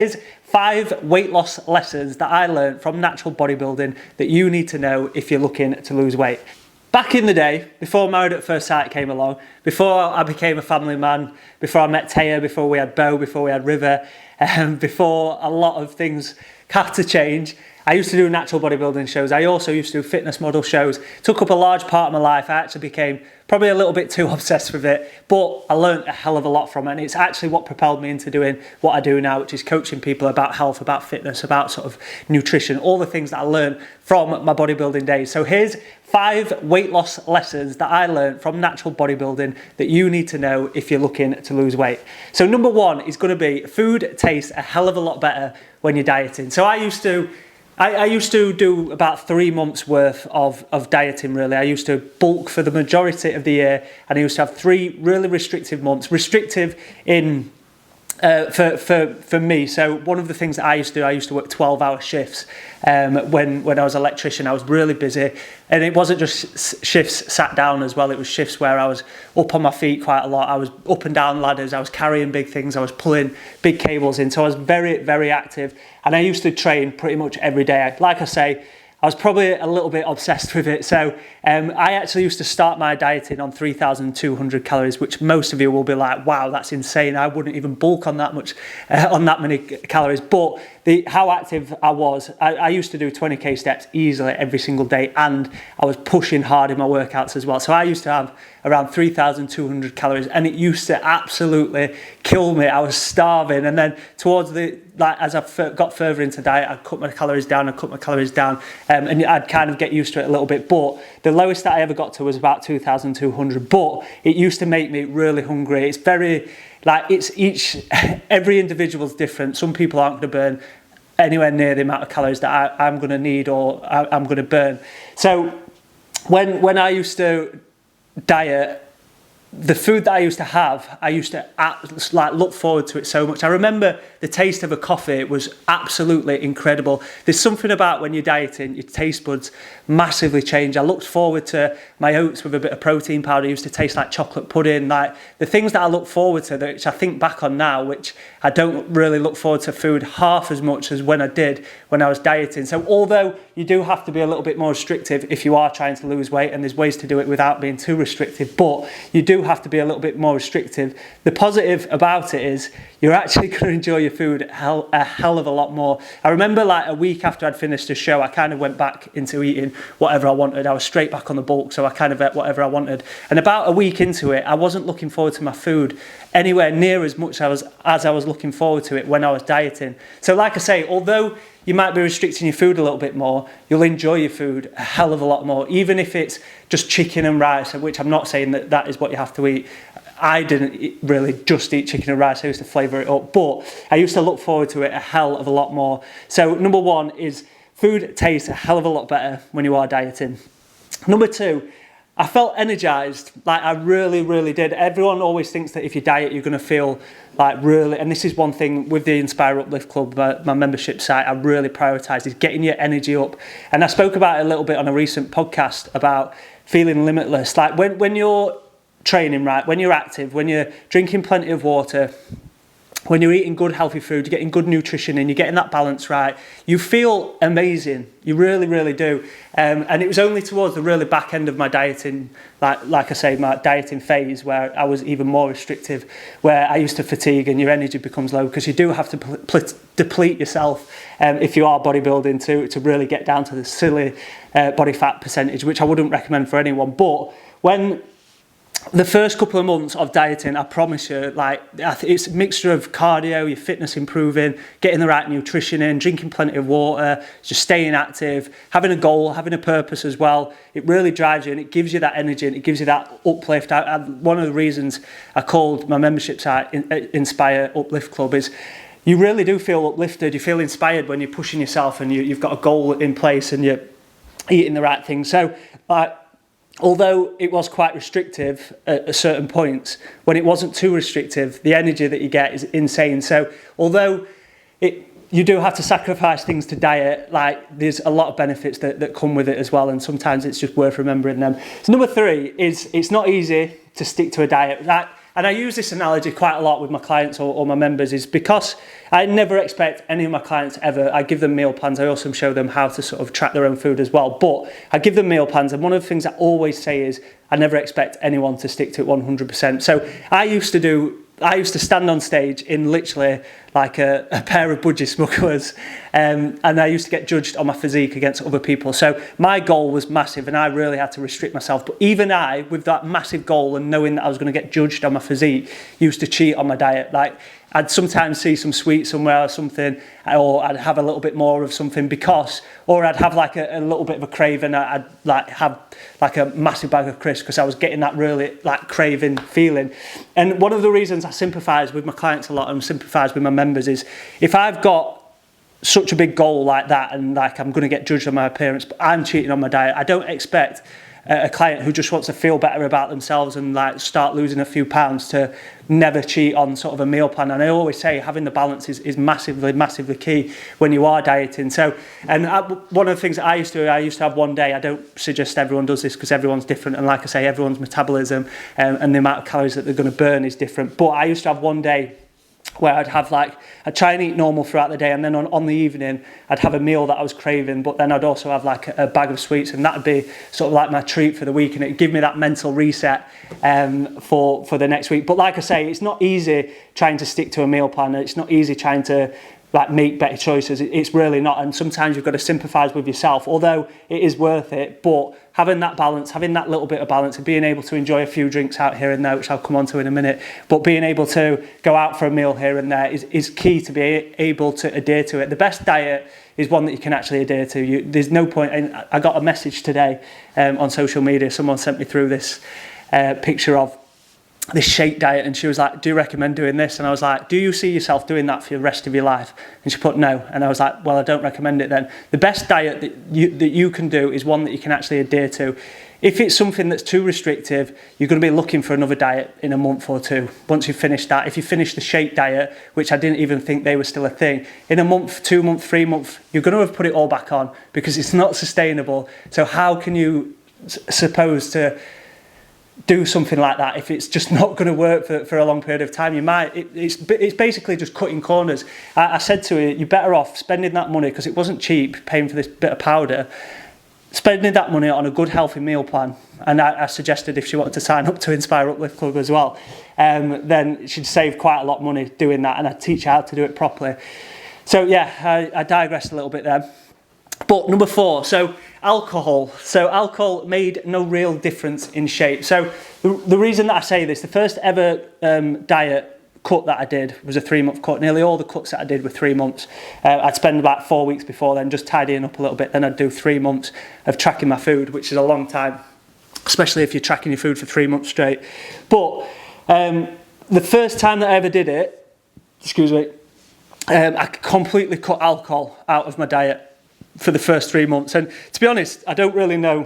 Here's 5 weight loss lessons that I learned from natural bodybuilding that you need to know if you're looking to lose weight. Back in the day, before Married at First Sight came along, before I became a family man, before I met Taya, before we had Bo, before we had River, before a lot of things had to change, I used to do natural bodybuilding shows. I also used to do fitness model shows. It took up a large part of my life. I actually became probably a little bit too obsessed with it, but I learned a hell of a lot from it. And it's actually what propelled me into doing what I do now, which is coaching people about health, about fitness, about sort of nutrition, all the things that I learned from my bodybuilding days. So here's 5 weight loss lessons that I learned from natural bodybuilding that you need to know if you're looking to lose weight. So number 1 is going to be food tastes a hell of a lot better when you're dieting. So I used to do about 3 months worth of dieting really. I used to bulk for the majority of the year, and I used to have 3 really restrictive months. Restrictive in for me. So one of the things that I used to work 12-hour shifts when I was an electrician. I was really busy, and it wasn't just shifts sat down as well. It was shifts where I was up on my feet quite a lot. I was up and down ladders. I was carrying big things. I was pulling big cables in. So I was very, very active, and I used to train pretty much every day. Like I say, I was probably a little bit obsessed with it. So I actually used to start my dieting on 3,200 calories, which most of you will be like, wow, that's insane. I wouldn't even bulk on that much, on that many calories. But how active I was, I used to do 20k steps easily every single day, and I was pushing hard in my workouts as well. So I used to have around 3,200 calories, and it used to absolutely kill me. I was starving, and then towards as I got further into diet, I'd cut my calories down, and I'd kind of get used to it a little bit. But the lowest that I ever got to was about 2,200. But it used to make me really hungry. It's very every individual's different. Some people aren't going to burn anywhere near the amount of calories that I'm going to need or I'm going to burn. So when I used to diet, the food that I used to have, I used to look forward to it so much. I remember the taste of a coffee. It was absolutely incredible. There's something about when you're dieting, your taste buds massively change. I looked forward to my oats with a bit of protein powder. It used to taste like chocolate pudding. Like the things that I look forward to, which I think back on now, which I don't really look forward to food half as much as when I did when I was dieting. So although you do have to be a little bit more restrictive if you are trying to lose weight, and there's ways to do it without being too restrictive, but you do have to be a little bit more restrictive. The positive about it is you're actually going to enjoy your food a hell of a lot more. I remember like a week after I'd finished the show, I kind of went back into eating whatever I wanted. I was straight back on the bulk, so I kind of ate whatever I wanted. And about a week into it, I wasn't looking forward to my food anywhere near as much as I was looking forward to it when I was dieting. So like I say, although you might be restricting your food a little bit more, you'll enjoy your food a hell of a lot more, even if it's just chicken and rice, which I'm not saying that is what you have to eat. I didn't really just eat chicken and rice. I used to flavour it up, but I used to look forward to it a hell of a lot more. So number 1 is food tastes a hell of a lot better when you are dieting. Number 2, I felt energized, like I really, really did. Everyone always thinks that if you diet, you're going to feel like really, and this is one thing with the Inspire Uplift Club, my membership site, I really prioritize is getting your energy up. And I spoke about it a little bit on a recent podcast about feeling limitless. Like when you're training right, when you're active, when you're drinking plenty of water, when you're eating good healthy food, you're getting good nutrition in, you're getting that balance right, you feel amazing. You really, really do. And it was only towards the really back end of my dieting, like I say, my dieting phase, where I was even more restrictive, where I used to fatigue and your energy becomes low, because you do have to deplete yourself if you are bodybuilding to really get down to the silly body fat percentage, which I wouldn't recommend for anyone. But when the first couple of months of dieting, I promise you, like it's a mixture of cardio, your fitness improving, getting the right nutrition in, drinking plenty of water, just staying active, having a goal, having a purpose as well. It really drives you, and it gives you that energy, and it gives you that uplift. One of the reasons I called my membership site Inspire Uplift Club is you really do feel uplifted. You feel inspired when you're pushing yourself and you've got a goal in place and you're eating the right things. So although it was quite restrictive at certain points, when it wasn't too restrictive, the energy that you get is insane. So although you do have to sacrifice things to diet, like there's a lot of benefits that come with it as well, and sometimes it's just worth remembering them. So number 3 is it's not easy to stick to a diet. and I use this analogy quite a lot with my clients or my members, is because I never expect any of my clients ever, I give them meal plans. I also show them how to sort of track their own food as well. But I give them meal plans, and one of the things I always say is I never expect anyone to stick to it 100%. So I used to stand on stage in literally like a pair of budgie smugglers, and I used to get judged on my physique against other people. So my goal was massive, and I really had to restrict myself. But even I, with that massive goal and knowing that I was going to get judged on my physique, used to cheat on my diet. Like, I'd sometimes see some sweet somewhere or something, or I'd have a little bit more of something or I'd have like a little bit of a craving. I'd like have like a massive bag of crisps because I was getting that really like craving feeling. And one of the reasons I sympathise with my clients a lot and sympathise with my members is if I've got such a big goal like that and like I'm going to get judged on my appearance, but I'm cheating on my diet, I don't expect a client who just wants to feel better about themselves and like start losing a few pounds to never cheat on sort of a meal plan. And I always say having the balance is massively key when you are dieting. So, and one of the things that I used to have one day. I don't suggest everyone does this because everyone's different, and like I say, everyone's metabolism and the amount of calories that they're going to burn is different. But I used to have one day where I'd try and eat normal throughout the day, and then on the evening I'd have a meal that I was craving, but then I'd also have like a bag of sweets, and that'd be sort of like my treat for the week, and it'd give me that mental reset for the next week. But like I say, it's not easy trying to stick to a meal plan, it's not easy trying to like make better choices. It's really not, and sometimes you've got to sympathise with yourself, although it is worth it. But having that balance, having that little bit of balance, and being able to enjoy a few drinks out here and there, which I'll come on to in a minute, but being able to go out for a meal here and there is key to be able to adhere to it. The best diet is one that you can actually adhere to. There's no point, and I got a message today on social media, someone sent me through this picture of this shake diet, and she was like, do you recommend doing this? And I was like, do you see yourself doing that for the rest of your life? And she put no, and I was like, well, I don't recommend it then. The best diet that you can do is one that you can actually adhere to. If it's something that's too restrictive, you're going to be looking for another diet in a month or two. Once you've finished that, if you finish the shake diet, which I didn't even think they were still a thing, in a month, 2 months, 3 months, you're going to have put it all back on because it's not sustainable. So how can you suppose to do something like that if it's just not going to work for a long period of time? It's basically just cutting corners. I said to her, you're better off spending that money, because it wasn't cheap paying for this bit of powder, spending that money on a good healthy meal plan. And I suggested if she wanted to sign up to Inspire Uplift Club as well, then she'd save quite a lot of money doing that, and I'd teach her how to do it properly. So yeah, I digressed a little bit there. But number 4, so alcohol. So alcohol made no real difference in shape. So the reason that I say this, the first ever diet cut that I did was a 3-month cut. Nearly all the cuts that I did were 3 months. I'd spend about 4 weeks before then just tidying up a little bit. Then I'd do 3 months of tracking my food, which is a long time, especially if you're tracking your food for 3 months straight. But the first time that I ever did it, I completely cut alcohol out of my diet for the first 3 months. And to be honest, I don't really know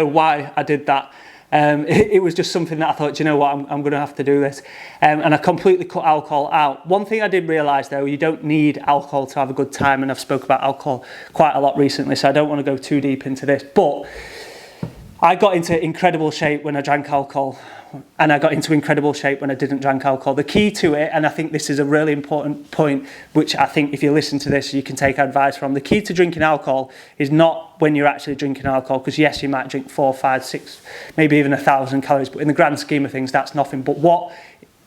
why I did that. It was just something that I thought, you know what, I'm going to have to do this. And I completely cut alcohol out. One thing I did realise though, you don't need alcohol to have a good time, and I've spoke about alcohol quite a lot recently, so I don't want to go too deep into this. But I got into incredible shape when I drank alcohol, and I got into incredible shape when I didn't drink alcohol. The key to it, and I think this is a really important point, which I think if you listen to this, you can take advice from. The key to drinking alcohol is not when you're actually drinking alcohol, because yes, you might drink 4, 5, 6, maybe even 1,000 calories, but in the grand scheme of things, that's nothing. But what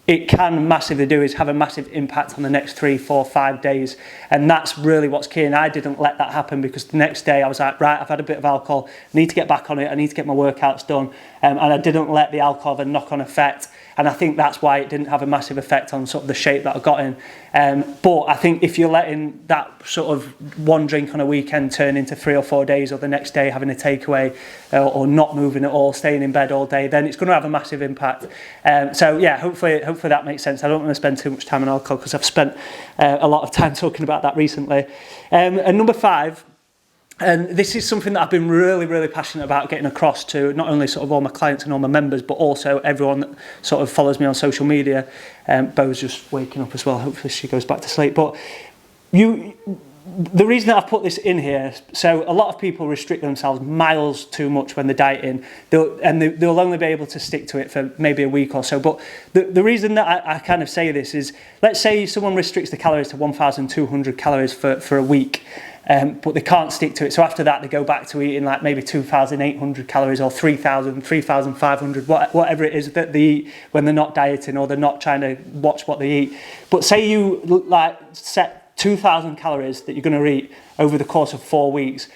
it can massively do is have a massive impact on the next 3, 4, 5 days. And that's really what's key. And I didn't let that happen, because the next day I was like, right, I've had a bit of alcohol, I need to get back on it, I need to get my workouts done. And I didn't let the alcohol have a knock-on effect. And I think that's why it didn't have a massive effect on sort of the shape that I got in. But I think if you're letting that sort of one drink on a weekend turn into 3 or 4 days, or the next day having a takeaway, or not moving at all, staying in bed all day, then it's going to have a massive impact. So yeah, hopefully that makes sense. I don't want to spend too much time on alcohol, because I've spent a lot of time talking about that recently. And number 5, and this is something that I've been really, really passionate about getting across to not only sort of all my clients and all my members, but also everyone that sort of follows me on social media. Bo's just waking up as well. Hopefully she goes back to sleep. But the reason that I've put this in here, so a lot of people restrict themselves miles too much when they're dieting, they'll only be able to stick to it for maybe a week or so. But the reason that I kind of say this is, let's say someone restricts the calories to 1,200 calories for a week, but they can't stick to it. So after that, they go back to eating like maybe 2,800 calories or 3,000, 3,500, whatever it is that they eat when they're not dieting or they're not trying to watch what they eat. But say you like set 2,000 calories that you're going to eat over the course of 4 weeks.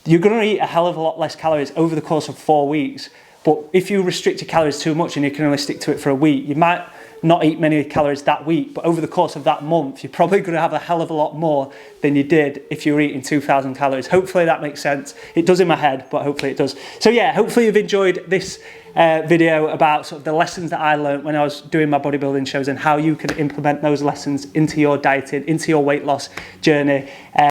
You're going to eat a hell of a lot less calories over the course of 4 weeks. But if you restrict your calories too much and you can only stick to it for a week, you might not eat many calories that week, but over the course of that month, you're probably going to have a hell of a lot more than you did if you were eating 2,000 calories. Hopefully that makes sense. It does in my head, but hopefully it does. So yeah, hopefully you've enjoyed this video about sort of the lessons that I learned when I was doing my bodybuilding shows and how you can implement those lessons into your dieting, into your weight loss journey.